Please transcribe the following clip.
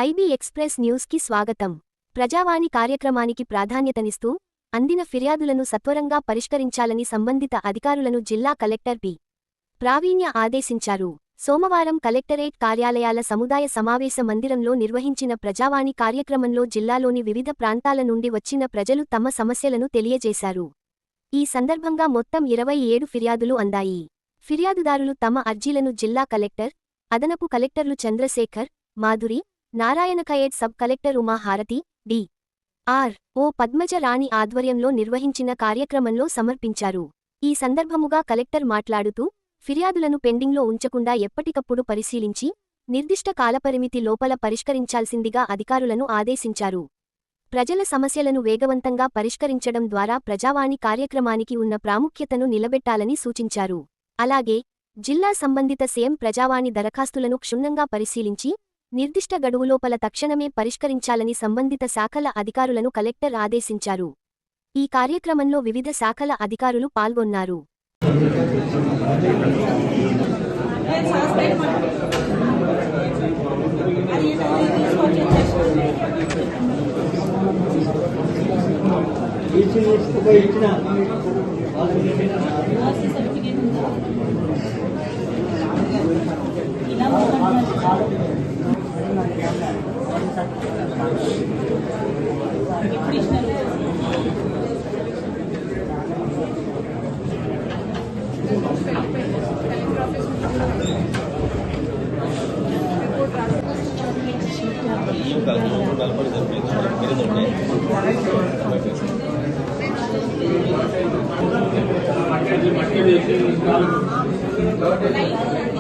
IB express న్యూస్కి స్వాగతం. ప్రజావాణి కార్యక్రమానికి ప్రాధాన్యతనిస్తూ అందిన ఫిర్యాదులను సత్వరంగా పరిష్కరించాలని సంబంధిత అధికారులను జిల్లా కలెక్టర్ పి. ప్రావీణ్య ఆదేశించారు. సోమవారం కలెక్టరేట్ కార్యాలయాల సముదాయ సమావేశ మందిరంలో నిర్వహించిన ప్రజావాణి కార్యక్రమంలో జిల్లాలోని వివిధ ప్రాంతాల నుండి వచ్చిన ప్రజలు తమ సమస్యలను తెలియజేశారు. ఈ సందర్భంగా మొత్తం 27 ఫిర్యాదులు అందాయి. ఫిర్యాదుదారులు తమ అర్జీలను జిల్లా కలెక్టర్, అదనపు కలెక్టర్లు చంద్రశేఖర్, మాధురి, నారాయణఖేడ్ సబ్ కలెక్టర్ ఉమా హారతి, డి.ఆర్.ఓ పద్మజ రాణి ఆధ్వర్యంలో నిర్వహించిన కార్యక్రమంలో సమర్పించారు. ఈ సందర్భముగా కలెక్టర్ మాట్లాడుతూ, ఫిర్యాదులను పెండింగ్లో ఉంచకుండా ఎప్పటికప్పుడు పరిశీలించి, నిర్దిష్ట కాలపరిమితి లోపల పరిష్కరించాల్సిందిగా అధికారులను ఆదేశించారు. ప్రజల సమస్యలను వేగవంతంగా పరిష్కరించడం ద్వారా ప్రజావాణి కార్యక్రమానికి ఉన్న ప్రాముఖ్యతను నిలబెట్టాలని సూచించారు. అలాగే, జిల్లా సంబంధిత సీఎం ప్రజావాణి దరఖాస్తులను క్షుణ్ణంగా పరిశీలించి, నిర్దిష్ట గడువులోపల తక్షణమే పరిష్కరించాలని సంబంధిత శాఖల అధికారులను కలెక్టర్ ఆదేశించారు. ఈ కార్యక్రమంలో వివిధ శాఖల అధికారులు పాల్గొన్నారు. Mati